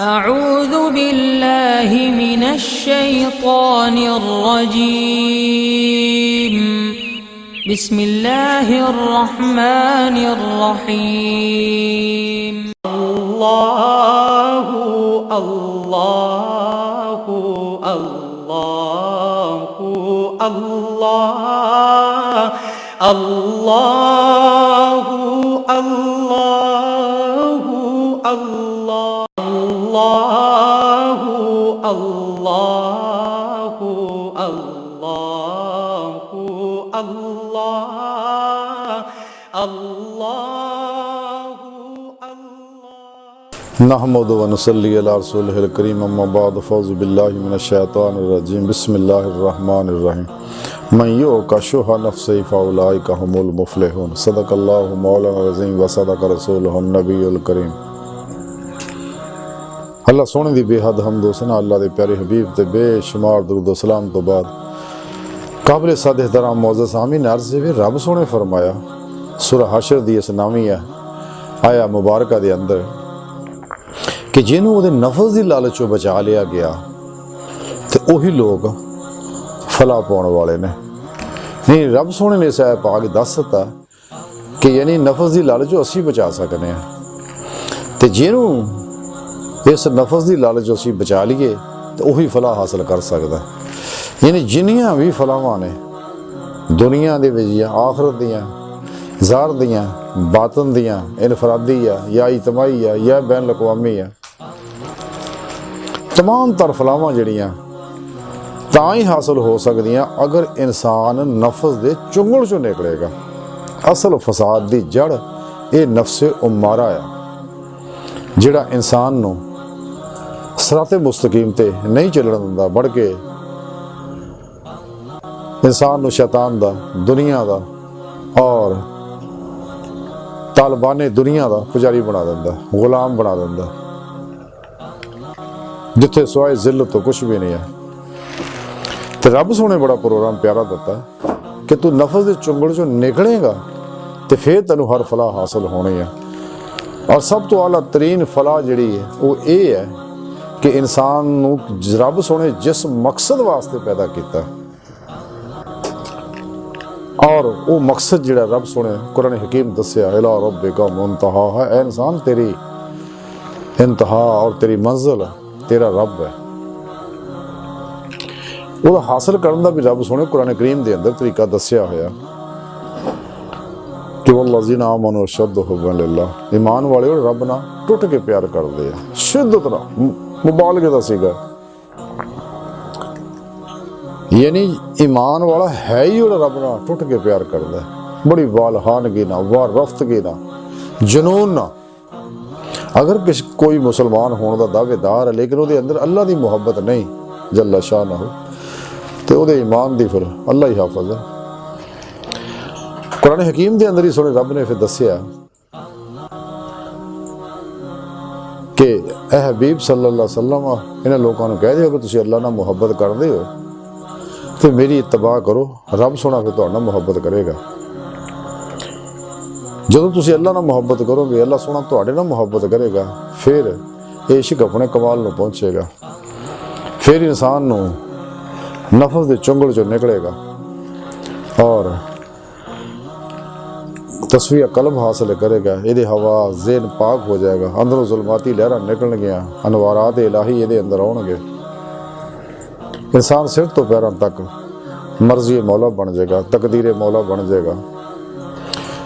أعوذ بالله من الشيطان الرجيم بسم الله الرحمن الرحيم الله الله الله الله الله الله الله الله الله الله الله नहमदु व नुसल्ली अला रसूलिहिल करीम अम्मा बाद फ़ौज़ु बिल्लाहि मिनश शैतानिर रजीम बिस्मिल्लाहिर रहमानिर रहीम मन युक़ शुहा नफ्सिही फ़उलाइका हुमुल मुफ़्लिहून सदक़ल्लाहु मौलाना अज़ीम व सदक़ रसूलुहुन नबियुल करीम। अल्लाह सोने दी बेहद हम्द व सना अल्लाह दे प्यारे हबीब ते बेशुमार दुरूद व सलाम तो बाद काबिल सद एहतराम मोअज़्ज़ज़ आमीन अर्ज़ है रब सोने फरमाया सूरह हशर दी इस नवीं आया मुबारका दे अंदर कि जिन्हों वो नफस की लालचों बचा लिया गया तो उही लोग फला पाने वाले ने। नहीं, रब सोने ने इस पाक दस दिता कि यानी नफस की लालचों असी बचा सकते हैं तो जिन्हों इस नफस की लालचों असी बचा लीए तो उही फला हासिल कर सकता। यानी जिन्नियां भी फलावां ने दुनिया दे विच या आखरत दियां ज़ाहिर दियां बातन दियां इनफरादी या इजतमाही या बैन अक़वामी तमाम तर फलावां जड़ियां तां ही हासिल हो सकदियां अगर इंसान नफस दे चुंगल चों निकलेगा। असल फसाद दी जड़ ये नफ्से उम्मारा आ जिहड़ा इंसान नूं सिराते मुस्तकीम ते नहीं चलण दिंदा बल्कि इंसान नूं शैतान दा दुनिया दा और तालिबाने दुनिया का पुजारी बना दिंदा गुलाम बना दिंदा जिथे सिवाए जिल्लत तो कुछ भी नहीं है। तो रब सोने बड़ा प्रोग्राम प्यारा दिता कि तू नफस के चुंगल चो निकलेगा तो फिर तेनों हर फलाह हासिल होनी है। और सब तो आला तरीन फलाह जिहड़ी है वो ये है कि इंसान नूं रब सोने जिस मकसद वास्ते पैदा किया और वो मकसद जिहड़ा रब सोने कुरान हकीम दस्या इला रब्बिका मुंतहा है। ऐ इंसान तेरी इंतहा और तेरी मंजिल तेरा रब है। वो हासिल करने का भी रब सोने कुरान करीम के अंदर तरीका दस्या होया कि वल्लज़ीना आमनू अशद्दु हुब्बन लिल्लाह ईमान वाले रब ना टुट के प्यार करते हैं। शिद्दत ना मुबालगे दा सीगा यानी ईमान वाला है ही वो रब ना टुट के प्यार करता है। बड़ी वालहानगी ना वार रफ्तगी ना जुनून ना। अगर कोई मुसलमान होने का दावेदार है लेकिन वो अंदर अल्लाह की मुहब्बत नहीं जल्ला शाह ना हो तो वो ईमान की फिर अल्लाह ही हाफिज है। कुरान हकीम के अंदर ही सुने रब ने फिर दसिया कि ए हबीब सल्लल्लाहु अलैहि वसल्लम इन्हें लोगों को कह दियो कि तुसीं अल्लाह नाल मुहब्बत करदे हो तो मेरी इत्तबा करो रब सोना फिर तुहाडे नाल मुहब्बत करेगा। जदों तुसीं अल्लाह नाल मुहब्बत करोगे अल्लाह सोना तुहाडे नाल मुहब्बत करेगा फिर इश्क अपने कमाल नूं पहुंचेगा। फिर इंसान नूं नफस दे चुंगल चों निकलेगा और तस्वीर कल्ब हासिल करेगा। ये हवा ज़हन पाक हो जाएगा अंदरों जुल्माती लहरां निकल गया अनवारात इलाही ये अंदर आउणगे। इंसान सिर तो पैरों तक मर्जी मौला बन जाएगा तकदीर मौला बन जाएगा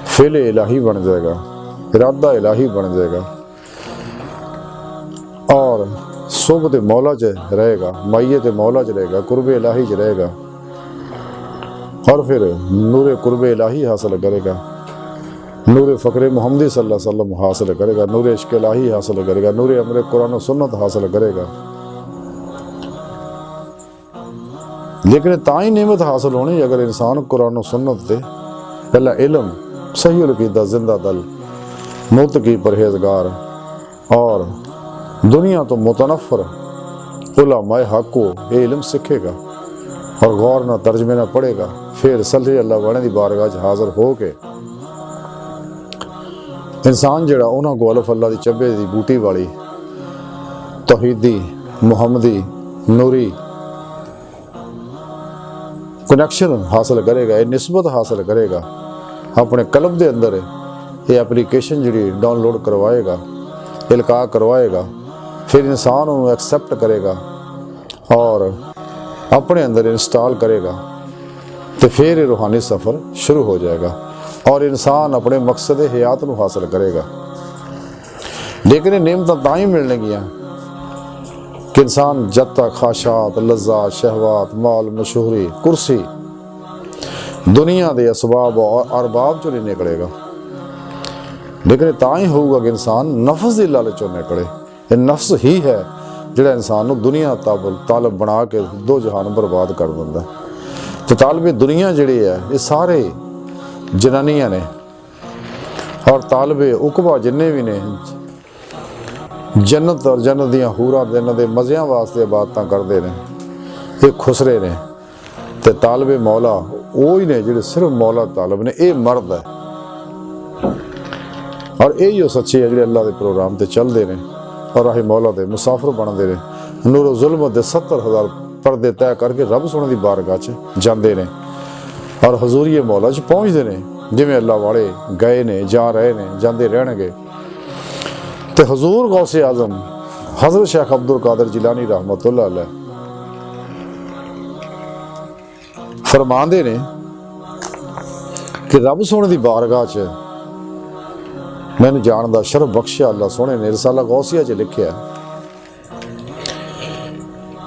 फेले इलाही बन जाएगा इरादा इलाही बन जाएगा और सोबत मौला च रहेगा मैयत मौला च रहेगा कुर्बे इलाही च रहेगा और फिर नूर कुर्बे इलाही हासिल करेगा नूर फ़क्र मुहम्मदी सल्लल्लाहु अलैहि वसल्लम हासिल करेगा नूर इश्क इलाही हासिल करेगा नूर अमर कुरान और सुन्नत हासिल करेगा। लेकिन ताई नेमत हासिल होनी अगर इंसान कुरान और सुन्नत दे पहला इल्म सही अकीदा जिंदा दल मुत्तकी परहेजगार और दुनिया तो मुतनफ़र उलमाए हक को ये इल्म सीखेगा और गौर ना तर्जमे ना पढ़ेगा फिर सल्लल्लाहु अल्लाह वाले की बारगाह हाजिर हो के इंसान जड़ा उन्होंने को अल्लाह अल्लाह की चब्बे की बूटी वाली तौहीदी मुहम्मदी नूरी कनैक्शन हासिल करेगा, ये निस्बत हासिल करेगा, अपने कल्ब के अंदर ये एप्लीकेशन जी डाउनलोड करवाएगा, इल्का करवाएगा, फिर इंसान उन्हें एक्सेप्ट करेगा और अपने अंदर इंस्टॉल करेगा, तो फिर रूहानी सफ़र शुरू हो जाएगा और इंसान अपने मकसद हयात को हासिल करेगा। लेकिन ये नेमत तां मिलनगियां कि इंसान जब तक ख्वाहिशात, लज्जात, शहवात, माल, मशहूरी, कुर्सी, दुनिया के असबाब और अरबाब चो नहीं निकलेगा। लेकिन तां ही होगा कि इंसान नफ्स की लालच चो निकले। ये नफ्स ही है जिहड़ा इंसान नूं दुनिया तालब बना के दो जहान बर्बाद कर दिंदा। तो तालबे दुनिया जिहड़ी है ये सारे जनानियां ने और तालबे उकबा जिन्ने भी ने जन्नत और जन्नत दियां हूरां जन्नत दे मज़ियां वास्ते इबादतां करदे ने, ये खुसरे ने। ते तालबे मौला वो ही ने जिहड़े सिर्फ मौला तालब ने, ये मर्द है और यही वो सच्चे है जिहड़े अल्लाह के प्रोग्राम ते चलते हैं और अही मौला दे मुसाफिर बनते हैं। नूर जुल्म दे 70,000 पर्दे तय करके रब सोने की बारगाह च जाते हैं और हजूरी मौला च पहुँचते हैं। जिमें अल्लाह वाले गए ने, जा रहे हैं, जाते रहणगे। तो हजूर गौसे आजम हजरत शेख अब्दुल कादिर जिलानी रहमतुल्लाह अलैह फरमांदे ने कि रब सोने की बारगाह च मैंने जान का शरफ बख्शिया अल्लाह सोने ने रिसाला गौसिया च लिखिया।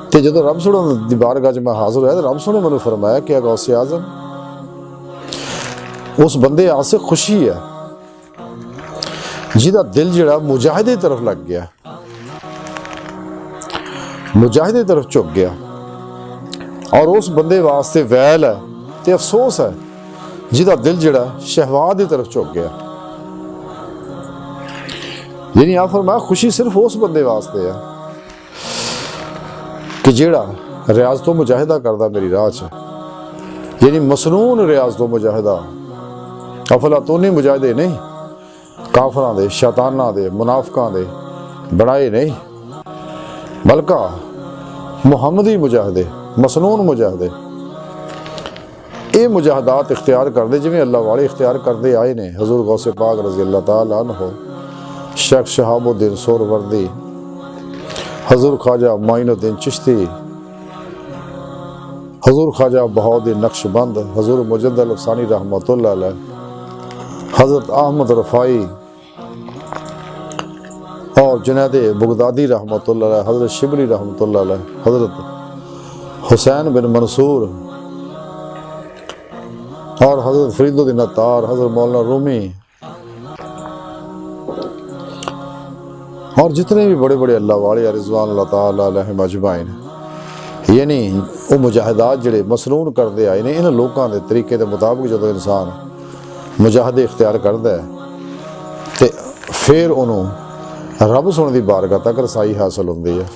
तो जो रब सोने की बारगाह च मैं हाजिर होया तो रब सोने मैंने फरमाया कि गौसे आजम उस बंदे आसे खुशी है जिहदा दिल जिहड़ा मुजाहिदे की तरफ लग गया, मुजाहिदे की तरफ झुक गया, और उस बंदे वास्ते वैल है तो अफसोस है जिहदा दिल जिहड़ा शहवात की तरफ झुक गया। यानी आप फरमाया खुशी सिर्फ उस बंदे वास्ते है कि जिहड़ा रियाज तो मुजाहिदा करदा मेरी राह च, यानी मसनून रियाज तो मुजाहिदा, अफलातूनी मुजाहिदे नहीं, काफरां दे, शैतानां दे, मुनाफिकां दे बनाए नहीं, बल्कि मुहम्मदी मुजाहिदे, मसनून मुजाहिदे, ये मुजाहिदात इख्तियार करदे जिवें अल्लाह वाले इख्तियार करते आए ने। हजूर गौसे पाक रज़ी अल्लाह तआला अन्हु, शेख शहाबुद्दीन सोहरवर्दी, हजूर ख्वाजा मोइनुद्दीन चिश्ती, हजूर ख्वाजा बहाउद्दीन नक्शबंद, हजूर मुजद्दद अफसानी रहमतुल्लाह अलैह, हजरत अहमद रफ़ाई और जुनैद बगदादी रहमतुल्लाह अलैह, हजरत शिबली रहमतुल्लाह अलैह, हजरत हुसैन बिन मंसूर और हजरत फरीदुद्दीन अत्तार, हजरत मौलाना रूमी और जितने भी बड़े बड़े अल्लाह वाले रिज़वान अल्लाह ताला अलैहिम अजमाइन, यानी वो मुजाहिदात जिहड़े मसनून करते आए ने, इन लोगों के तरीके के मुताबिक जो इंसान मुजाहिदे इख्तियार करता है तो फिर उन्होंने रब सोने की बारगाह तक रसाई हासिल होती है।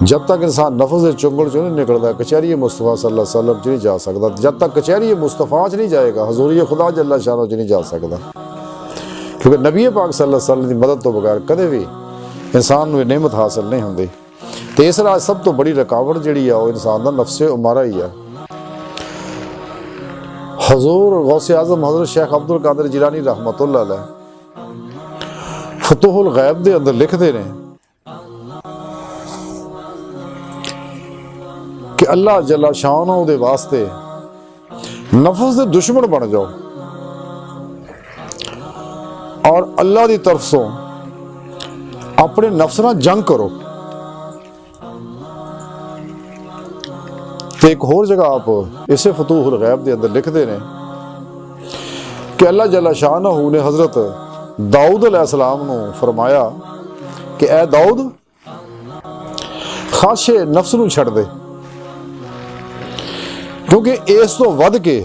जब तक इंसान नफ्स के चुंगल चो नहीं निकलता, कचहरी मुस्तफा सल्लल्लाहु अलैहि वसल्लम च नहीं जा सकता। जब तक कचहरी मुस्तफा च नहीं जाएगा, हजूरी खुदा जल्ला शानो च नहीं जा सकता, क्योंकि नबी पाक सल्लल्लाहु अलैहि वसल्लम की मदद तो बगैर कदे भी इंसान को नेमत हासिल नहीं होती। तो इस राह सब तो बड़ी रुकावट जिहड़ी है वो इंसान का नफ्से उमारा ही है। हजूर गौसे आजम हजरत शेख अब्दुल कादिर जिलानी रहमतुल्लाह अलैह फतहुल गैब दे अंदर लिखते हैं कि अल्लाह जल्ला शानो दे वास्ते नफ्स दे दुश्मन बन जाओ और अल्लाह की तरफ से अपने नफ्स नाल जंग करो। तो एक होर जगह आप इसे फतूहुल गैब के अंदर लिखते हैं कि अल्लाह जल्ला शानहू ने हजरत दाऊद अलैहिस्सलाम नू फरमाया कि ऐ दाऊद खाशे नफ्स नू छड़ दे, क्योंकि इस तो वध के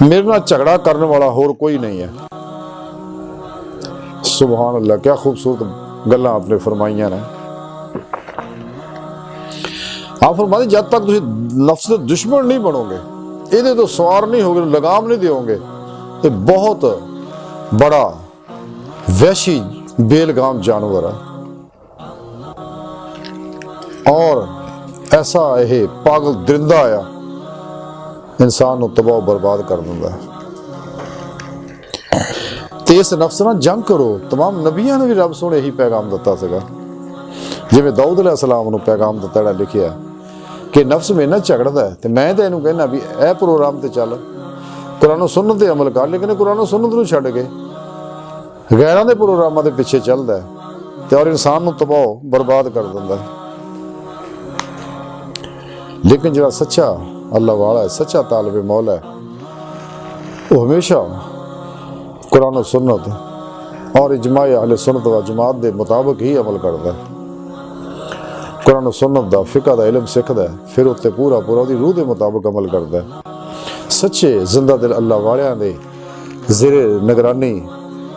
मेरे नाल झगड़ा करने वाला होर कोई नहीं है। सुभान अल्लाह, क्या खूबसूरत गल्लां आपने फरमाइयां ने। आप फरमाते जब तक तुम नफ्स के दुश्मन नहीं बनोगे, ये तो सवार नहीं होगे, लगाम नहीं दोगे, तो बहुत बड़ा वैशी बेलगाम जानवर है और ऐसा यह पागल दरिंदा आया इंसान को तबाह बर्बाद कर दिंदा है। ते इस नफ्स नाल जंग करो। तमाम नबियां ने भी रब सोने यही पैगाम दिता सीगा। जिवें दाऊद अलैहिस्सलाम नूं पैगाम दिता जिहड़ा लिखिया कि नफ्स मेरे नाल झगड़दा है ते मैं तो इहनूं कहना भी ए प्रोग्राम ते चल, कुरान सुन्नत ते अमल कर। लेकिन कुरान सुन्नत नूं छड्ड के गैरां दे प्रोग्रामां दे पिछे चलदा है ते और इंसान नूं तबाह बर्बाद कर दिंदा है। लेकिन जिहड़ा सच्चा अल्लाह वाला है, सच्चा तालिब मौला है, वो हमेशा कुरान सुन्नत और इजमा अहले सुन्नत व जमात के मुताबिक ही अमल करता है। कुरान सुन्नत का फिका का इलम सीखता है, फिर उत्ते पूरा पूरा उसकी रूह के मुताबिक अमल करता है। सच्चे जिंदा दिल अल्लाह वालियां दे ज़ेरे निगरानी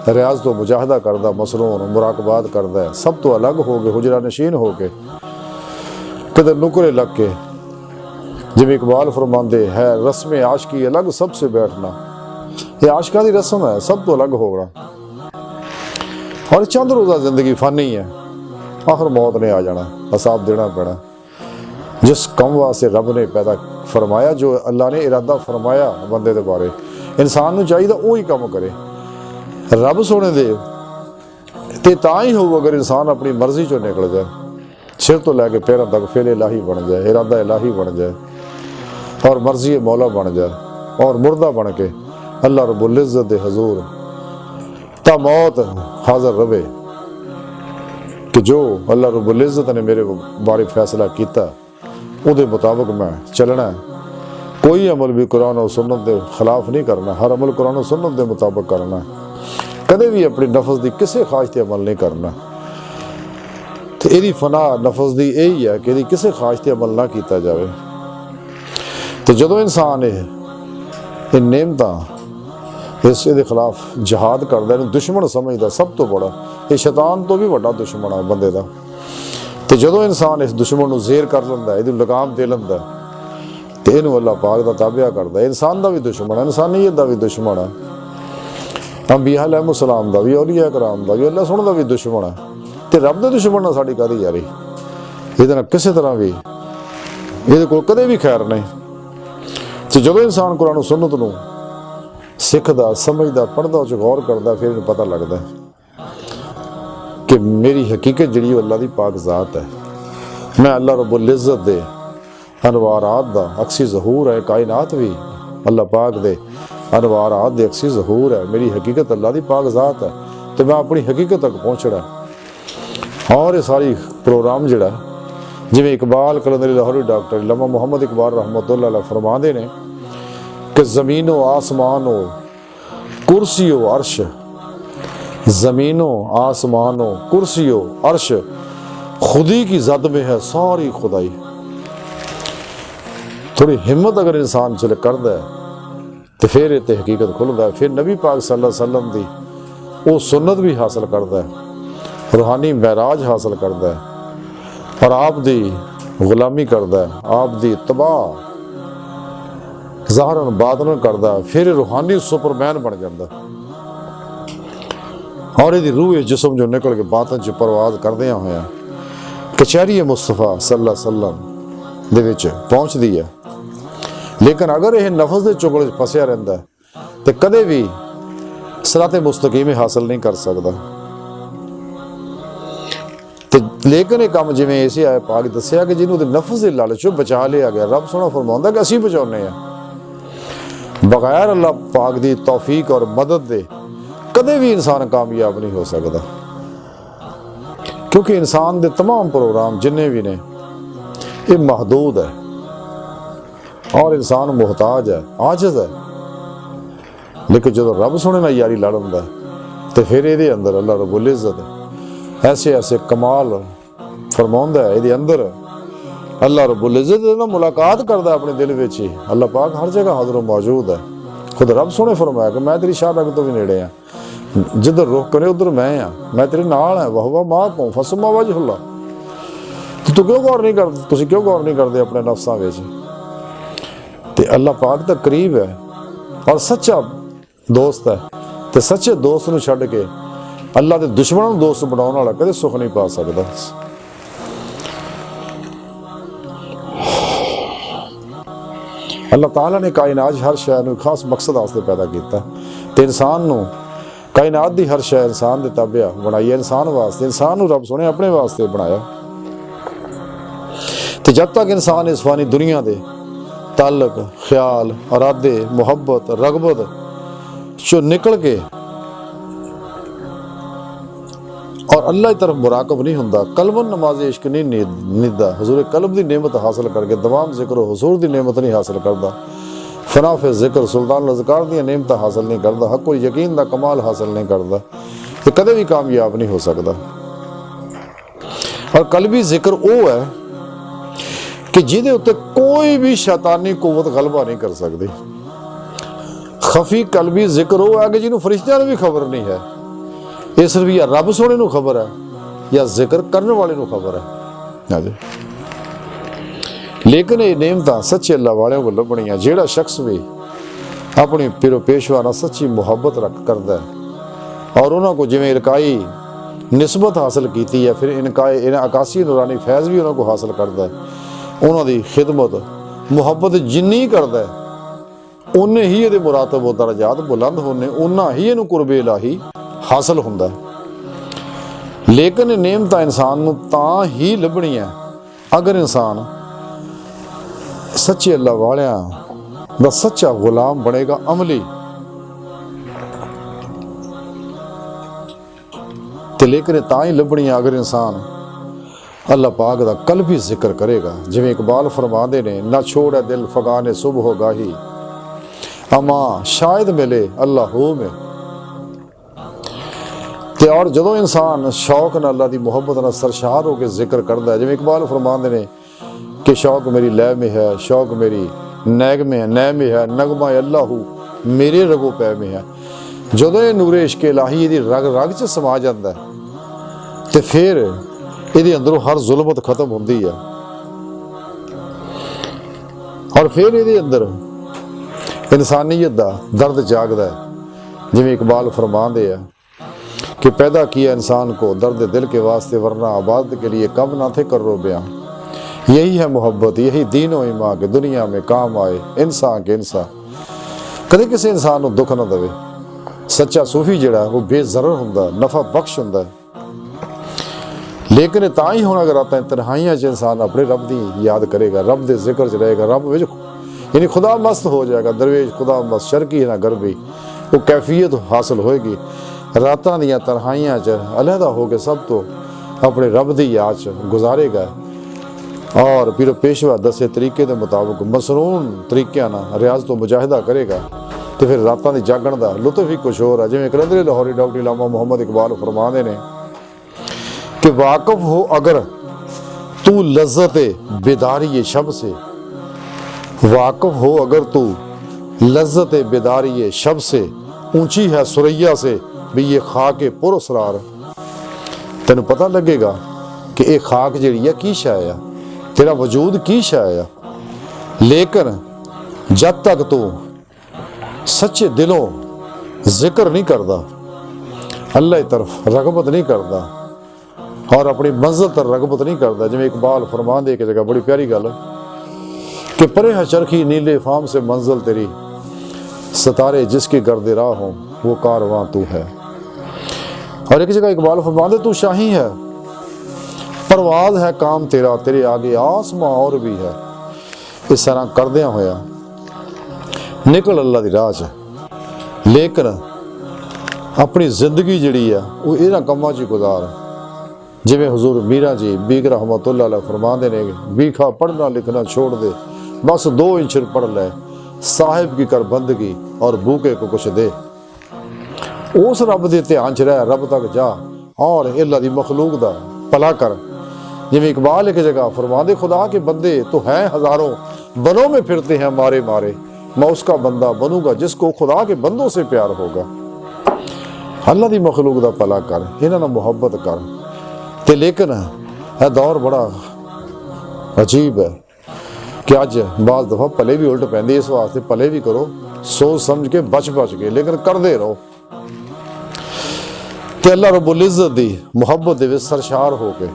रियाज तो मुजाहदा करता, मसरून मुराकबात करता है, सब तो अलग हो गए, हुजरा नशीन हो के कदर नुकरे लग के। जिवें इकबाल फरमांदे है रस्म आशिकी अलग सबसे बैठना, ये आशिका की रस्म है, सब तो अलग होगा। और चंद रोज़ा जिंदगी फानी है, आखिर मौत ने आ जाना, हिसाब देना पैना। जिस कम वास्ते रब ने पैदा फरमाया, जो अल्लाह ने इरादा फरमाया बंदे के बारे, इंसान को चाहिए वो ही काम करे। रब सोने दे ते तां ही हो अगर इंसान अपनी मर्जी चो निकल जाए, सिर तो लैके पैरों तक फेल इलाही बन जाए, इरादा इलाही बन जाए और मर्जी मौला बन जाए और मुर्दा बन के अल्लाह रब्बुल इज़्ज़त दे हजूर ता मौत हाज़र रवे कि जो अल्लाह रब्बुल इज़्ज़त ने मेरे बारे फैसला किया उहदे मुताबिक मैं चलना है। कोई अमल भी कुरान और सुन्नत के खिलाफ नहीं करना, हर अमल कुरान और सुन्नत के मुताबिक करना है। कदे भी अपनी नफस की किसी ख्वाहिश पर अमल नहीं करना। तो यही फना नफस की यही है कि किसी ख्वाहिश पर अमल ना किया जाए। तो जो इंसान ये नेमत इस खिलाफ जहाद करता है, दुश्मन समझदा, सब तो बड़ा ये शैतान तो भी बड़ा दुश्मन है बंदे का। तो जो इंसान इस दुश्मन को ज़ेर कर लेंदा, ये लगाम दे लेंदा, तो इनू अल्लाह पाक का ताबिया करता है। इंसान का भी दुश्मन है, इंसानियत का भी दुश्मन है, अंबिया अलैहिस्सलाम का भी, औलिया कराम का भी, अल्लाह सुन का भी दुश्मन है। तो रब के दुश्मन नाल साडी काहदी यारी, ये किसी तरह भी ये कदे भी खैर नहीं। तो जो इंसान कुरान सुन्नत नूं सिखदा, समझदा, पढ़दा, उस गौर करता, फिर इन्हूं पता लगता है कि मेरी हकीकत जिहड़ी अल्लाह की पाक ज़ात है। मैं अल्लाह रब्बुल इज़्ज़त दे अनवारात दा अक्सी ज़हूर है, कायनात भी अल्लाह पाक दे अनवारात दे अक्सी ज़हूर है। मेरी हकीकत अल्लाह की पाक ज़ात है, तो मैं अपनी हकीकत तक पहुँचना। और ये सारी प्रोग्राम जिहड़ा जिवें इकबाल कलंदरी लाहौरी डॉक्टर अल्लामा मुहम्मद इकबाल रहमतुल्लाह अलैह फरमाते ने कि ज़मीनो आसमानो कुर्सियो अर्श, ज़मीनो आसमानो कुर्सियो अर्श, खुदी की जद में है सारी खुदाई। थोड़ी हिम्मत अगर इंसान चले करता है तो फिर ये हकीकत खुलता है। फिर नबी पाक सल्लल्लाहु अलैहि वसल्लम की वो सुन्नत भी हासिल करता है, रूहानी महराज हासिल करता है और आप दी गुलामी करता है, आप दी तबाह ज़ाहरन बातन करता है। फिर रूहानी सुपरमैन बन जाता और ये रूह जिस्म जो निकल के बातन च परवाज करदियां होया कचहरी मुस्तफा सल्लल्लाहु अलैहि वसल्लम दे विच पहुंचदी है। लेकिन अगर यह नफस के चुगल फसिया रहता है तो कदे भी सिराते मुस्तकीम हासिल नहीं कर सकता। तो लेकिन एक काम जिवें इसे आए पाक दसिया कि जिन्होंने नफस के लालचों बचा लिया गया, रब सोना फरमांदा कि असीं बचाउने हैं बगैर अल्लाह पाक दी तौफीक और मदद दे कदे भी इंसान कामयाब नहीं हो सकता। क्योंकि इंसान के तमाम प्रोग्राम जिन्ने भी ने ये महदूद है और इंसान मुहताज है, आजिज़ है। लेकिन जो रब सोने नाल यारी लड़ लैंदा तो फिर ये अंदर अल्लाह रब्बुल इज़्ज़त ऐसे ऐसे कमाल फरमाउंदा है, ये अंदर अल्लाह रब्बुल इज़्ज़त नाल मुलाकात करता अपने दिल विच ही। अल्लाह पाक हर जगह हाज़िर मौजूद है। खुद रब सोने फरमाया कि मैं तेरी शाह रग तो भी नेड़े हाँ, जिधर रुख करे उधर मैं हाँ, मैं तेरे नाल है, वहुवा माअकुम फसम्मा वजहुल्लाह। तू क्यों गौर नहीं करते, तुसीं क्यों गौर नहीं करते अपने नफ्सां विच? ते अल्लाह पाक तो करीब है और सच्चा दोस्त है। तो सच्चे दोस्त नूं छड्ड के अल्लाह के दुश्मनों को दोस्त बनाने वाला कदे सुख नहीं पा सकता। अल्लाह ताला ने कायनात हर शय नूं खास मकसद वास्ते पैदा किया ते इंसान नूं कायनात दी हर शय इंसान दे ताबिया बनाई है। इंसान वास्ते, इंसान नूं रब सोने अपने वास्ते बनाया। तो जब तक इंसान इस फानी दुनिया दे ताल्लुक, ख्याल, इरादे, मुहब्बत, रगबत चो निकल के और अल्लाह की तरफ मुराकब नहीं हुंदा, कल्बन नमाज इश्क नहीं निदा, हुजूर कल्ब की नेमत हासिल करके दवाम जिक्र हुजूर की नेमत नहीं हासिल करता, फनाफे जिक्र सुल्तान लज़कार दी नेमत हासिल नहीं करता, हक और यकीन का कमाल हासिल नहीं करता, तो कदे भी कामयाब नहीं हो सकता। और कल्बी जिक्र वो है कि जिहदे उत्ते कोई भी शैतानी कुवत गलबा नहीं कर सकती। खफी कल्बी जिक्र वो है कि जिन्होंने फरिश्तियां नूं भी खबर नहीं है, ये सिर्फ या रब सोने नूं खबर है या जिक्र करने वाले नूं खबर है। लेकिन ये नेमतां सच्चे अल्लाह वालियां को लभणियां। जिहड़ा शख्स भी अपनी पिरो पेशवा नाल सच्ची मुहब्बत रख करदा है और उन्होंने को जिवें इरकाई निस्बत हासिल की है, फिर इन आकाशी नूरानी फैज़ भी उन्होंने को हासिल करता है, उन्होंने खिदमत मुहब्बत जिन्नी करता है उन्ने ही ये मुरातब व दरजात बुलंद होने, उन्ना ही इनू कुर्बे इलाही हासिल होंदा है। लेकिन नेमत इंसान नूं तां ही लभणी है अगर इंसान सच्चे अल्लाह वालियां दा सच्चा गुलाम बनेगा, अमली। ते लेकिन तां ही लभणी है अगर इंसान अल्लाह पाक दा कल्बी जिक्र करेगा। जिवें इकबाल फरमांदे ने, ना छोड़े दिल फगाने सुबह होगा ही, अमा शायद मिले अल्लाह हो में। ते और जदों इंसान शौक न अल्लाह की मुहब्बत न सरशार होकर जिक्र करता है, जिवें इकबाल फरमांदे ने कि शौक मेरी लय में है, शौक मेरी नैग में है, नय में है, नगमा अल्लाह मेरे रगो पै में है। जदों ये नूरे इश्क इलाही इहदी रग रग च समा जाता है तो फिर इहदे अंदरों हर जुल्मत खत्म होंदी है और फिर इहदे अंदर इंसानियत दा दर्द जागदा है। जिवें इकबाल फरमांदे है कि पैदा किया इंसान को दर्द दिल के वास्ते, वरना आबाद के लिए कब ना थे कर रो बयां। यही है मोहब्बत, यही दीन व ईमान के दुनिया में काम आए इंसान के इंसान। कदे किसी इंसान को दुख ना देवे। सच्चा सूफी जिहड़ा वो बेज़रर हुंदा, नफा बख्श हुंदा। लेकिन तां ही होना अगर आता तन्हाइयां च इंसान अपने रब की याद करेगा, रब के जिक्र च रहेगा, रब विच यानी खुदा मस्त हो जाएगा, दरवेश खुदा मस्त शर्की ना गरबी, वो कैफियत हासिल होएगी। रातां दियां तन्हाइयां च अलहदा होकर सब तो अपने रब की याद च गुजारेगा और फिर पेशवा दसे तरीके के मुताबिक मसरून तरीक़े नाल रियाज तो मुजाहिदा करेगा तो फिर रातां दी जागण दा लुत्फ ही कुछ होर है। जिवें कलंदरे लाहौरी डॉक्टर इलामा मोहम्मद इकबाल फरमांदे ने कि वाकिफ हो अगर तू लज्जत बेदारी शब से, वाकिफ हो अगर तू लज्जत बेदारी शब से, ऊंची है सुरैया से भी ये खाक पुरअसरार। तेन पता लगेगा कि ये खाक जिहड़ी है की शै आ, तेरा वजूद की शै आ। लेकिन जब तक तू सच्चे दिलों जिक्र नहीं करता, अल्लाह की तरफ रगबत नहीं करता और अपनी मंजिल तर रगबत नहीं करता। जिवें इकबाल फरमांदे एक जगह बड़ी प्यारी गल कि परे है चरखी नीले फाम से मंजिल तेरी, सितारे जिसकी गर्द राह हो वो कारवां तू है। और एक जगह इकबाल फरमांदे तू शाही है, परवाज है काम तेरा, तेरे आगे आसमां और भी है। इस तरह करदिया होया निकल अल्लाह दी राह च, लेकिन अपनी जिंदगी जिहड़ी है वो इन्हां कम्मां च गुजार। जिवें हुजूर मीरा जी बीग रहमतुल्लाह अलैह फरमांदे ने, बीखा पढ़ना लिखना छोड़ दे, बस 2 इंच पढ़ ले, साहिब की कर बंदगी और भूखे को कुछ दे। उस रब के ध्यान च रह, रब तक जा और अल्लाह दी मखलूक दा भला कर। जिवें इकबाल एक जगह फरमांदे खुदा के बंदे तो हैं हजारों, बनों में फिरते हैं मारे मारे, मैं उसका बंदा बनूंगा जिसको खुदा के बंदों से प्यार होगा। अल्लाह दी मखलूक दा भला कर, इन्हां नाल मुहब्बत कर। ते लेकिन यह दौर बड़ा अजीब है कि अज बाज़ दफ़ा भले भी उल्ट पैंदी, इस वास्ते भले भी करो सोच समझ के बच के, लेकिन करते रहो। ਤੇ ਅੱਲਾਹ ਰੱਬੁਲ ਇੱਜ਼ਤ ਦੀ ਮੁਹੱਬਤ ਦੇ ਵਿੱਚ ਸਰਸ਼ਾਰ ਹੋ ਕੇ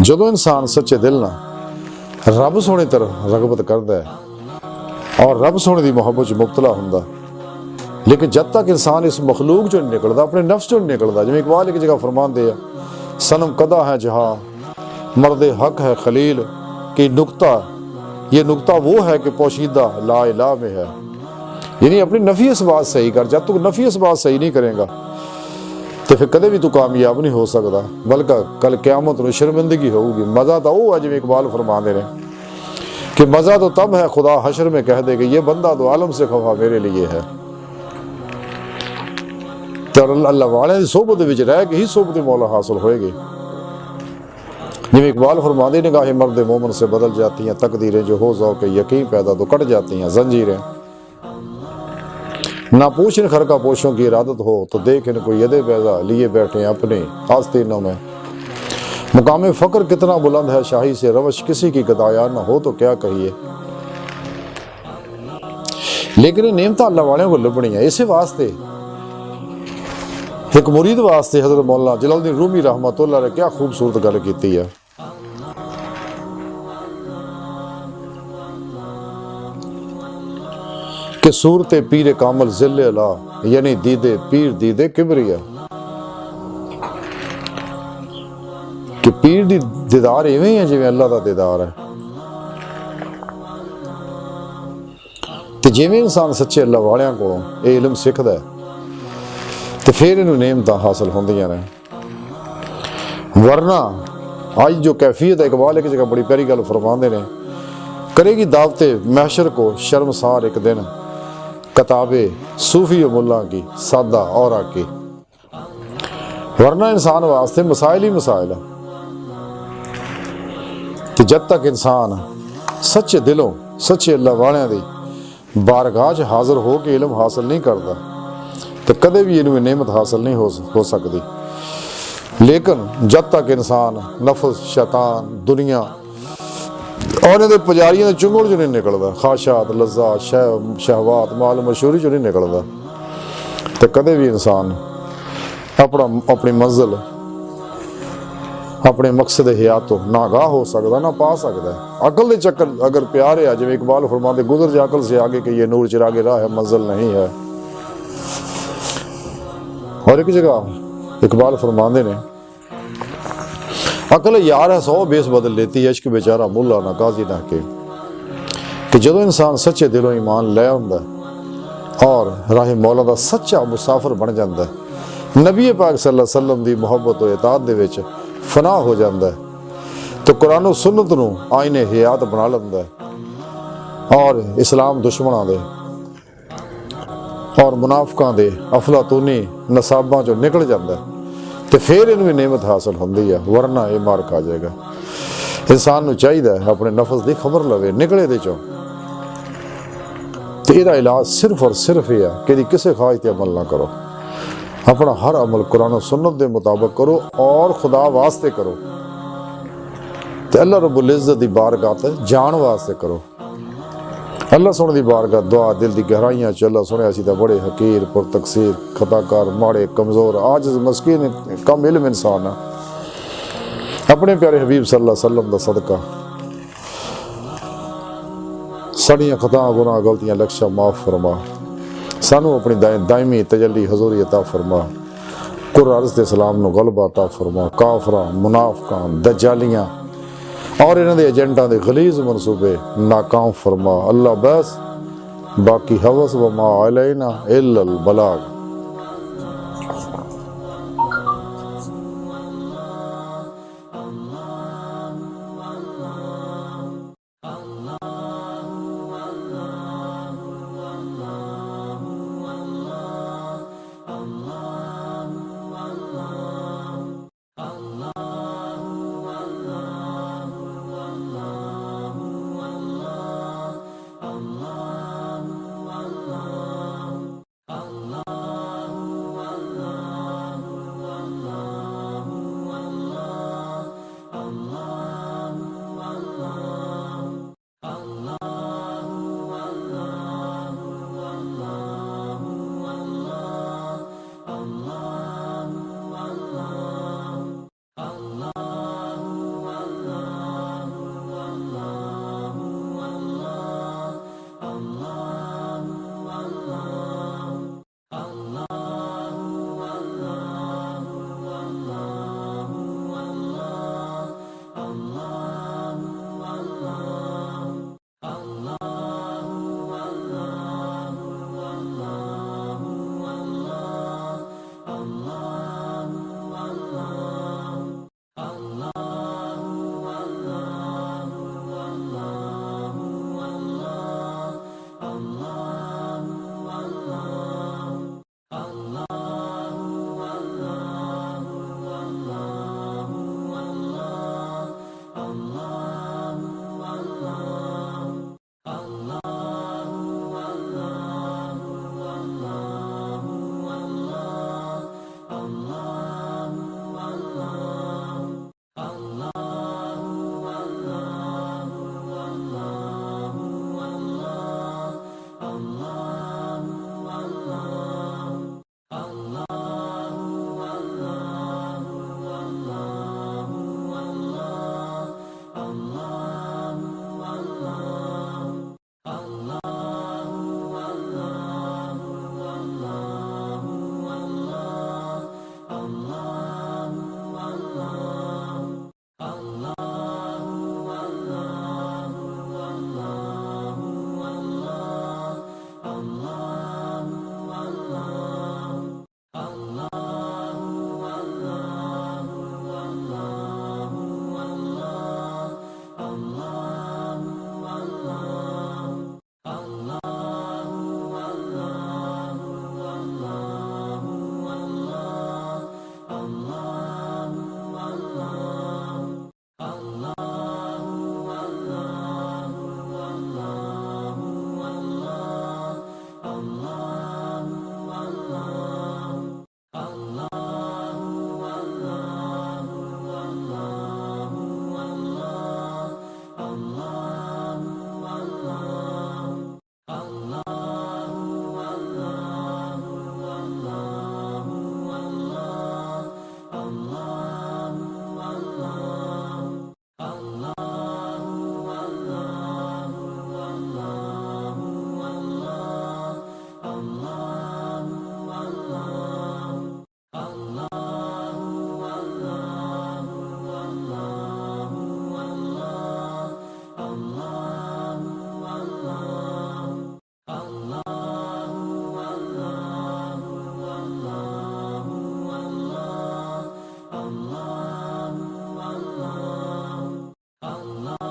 ਜਦੋਂ ਇਨਸਾਨ ਸੱਚੇ ਦਿਲ ਨਾਲ ਰੱਬ ਸੋਹਣੇ ਤਰ੍ਹਾਂ ਰਗਬਤ ਕਰਦਾ ਹੈ ਔਰ ਰੱਬ ਸੋਹਣੇ ਦੀ ਮੁਹੱਬਤ 'ਚ ਮੁਬਤਲਾ ਹੁੰਦਾ, ਲੇਕਿਨ ਜਦ ਤੱਕ ਇਨਸਾਨ ਇਸ ਮਖਲੂਕ 'ਚੋਂ ਨਹੀਂ ਨਿਕਲਦਾ, ਆਪਣੇ ਨਫਸ 'ਚੋਂ ਨਹੀਂ ਨਿਕਲਦਾ, ਜਿਵੇਂ ਇਕਬਾਲ ਇੱਕ ਜਗ੍ਹਾ ਫਰਮਾਉਂਦੇ ਆ, सनम कदा है जहाँ मर्द हक है खलील कि नुक्ता, ये नुक्ता वो है कि पोशीदा ला इलाह में है। यानी अपनी नफ़ी इसबात सही कर, जब तू नफ़ी इसबात सही नहीं करेगा तो फिर कदे भी तू कामयाब नहीं हो सकता, बल्कि कल क़यामत में शर्मिंदगी होगी। मज़ा तो वो है जिवें इकबाल फरमाते हैं कि मज़ा तो तब है खुदा हशर में कह दे कि ये बंदा तो आलम से खफा मेरे लिए है। तो अल्लाह वाले की सोबत विच रह के ही सोबत मौला हासिल होएगी। जिवें इकबाल फरमाते निगाहें मर्द मोमन से बदल जाती हैं, तकदीरें जो हो ज़ौक़ यकीन पैदा तो कट जाती हैं जंजीरें। ना पूछ इन खरका पोशों की इरादत हो तो देख इनको यदे बैजा लिए बैठे अपने आस्तीनों में। मुकाम फ़क्र कितना बुलंद है, शाही से रवश किसी की गदाया ना हो तो क्या कहिए। लेकिन ये नेमत अल्लाह वाले को लभनी है। इस वास्ते एक मुरीद वास्ते हज़रत मौलाना जलालुद्दीन रूमी रहमतुल्लाह ने क्या खूबसूरत गल की है। कि सूरत पीर कामल ज़िल्ले अला यानी दीदे पीर दीदे किबरिया, कि पीर दी दीदार इवें है जिवें अल्लाह दा दीदार है। तो जिवें इंसान सच्चे अल्लाह वालियां कोलों ये इल्म सिखदा है तो फिर इन्हूं नेमतां हासिल होंदियां ने। वरना आज जो कैफियत है, इकबाल एक जगह बड़ी प्यारी गल फरमाते ने, करेगी दावते महशर को शर्मसार एक दिन किताबे सूफी मुल्ला की सादा और की। वरना इंसान वास्ते मसाइल ही मसाइल है कि जब तक इंसान सच्चे दिलों सच्चे अल्लाह वालियां दी बारगाह च हाजिर हो के इल्म हासिल नहीं करता तो कदे भी इन्हें नेमत हासिल नहीं हो सकती। लेकिन जब तक इंसान नफस शैतान दुनिया और इहदे पुजारियों के चुंगल चो नहीं निकलता, ख्वाहिशात लज्जात शहवात माल मशहूरी चो नहीं निकलता तो कदे भी इंसान अपनी मंजिल अपने मकसद हयात तो नागाह हो सकता ना पा सकता है। अकल के चक्कर अगर प्यार है, जिवें इकबाल फरमाते गुजर जा अकल से आगे कि ये नूर चिरागे राह है मंजिल नहीं है। और एक जगह इकबाल फरमाते ने अकल यार है 100 बेस बदल लेती है, इश्क बेचारा मुल्ला ना काजी ना के। कि जो इंसान सच्चे दिलों ईमान लै हुंदा और राह मौला दा सच्चा मुसाफिर बन जाता है, नबी पाक सल्लल्लाहु अलैहि वसल्लम दी मुहब्बत और इताअत दे विच फना हो जाता है तो कुरान और सुन्नत नूं आईने हयात बना लैंदा है और इस्लाम दुश्मनां दे और मुनाफिकां दे अफलातूनी नसाबां चों निकल जाता है तो फिर इन्हें नेमत हासिल होंदी है। वरना ये मार खा जाएगा। इंसान नूं चाहिदा है अपने नफस की खबर लवे निकले दे चों। तो इहदा इलाज सिर्फ और सिर्फ ये है कि किसी ख्वाहिश ते अमल ना करो, अपना हर अमल कुरान और सुन्नत के मुताबिक करो और खुदा वास्ते करो तो अल्लाह रब्बुल इज़्ज़त दी बारगाह ते जान वास्ते करो। अल्लाह सोने दी बारगाह दुआ दिल दी गहराइयां च अल्लाह सोने असीं तां बड़े हकीर पुर तकसीर खताकार माड़े कमज़ोर आजिज़ मस्कीन कम इल्म इंसान है। अपने प्यारे हबीब सल्लल्लाहु अलैहि वसल्लम दा सदका साड़ियां खता गुनाह गलतियां लक्ष्य माफ़ फरमा, सानू अपनी दायमी तजल्ली हजूरी अता फरमा, कुर अर्ज़ ते सलाम नूं गलबा अता फरमा, काफरां मुनाफिकां दज्जालियां और इन्हां दे एजेंटां दे गलीज़ मनसूबे नाकाम फरमा। अल्लाह बस बाकी हवस व मा अलैना इल्लल बलाग।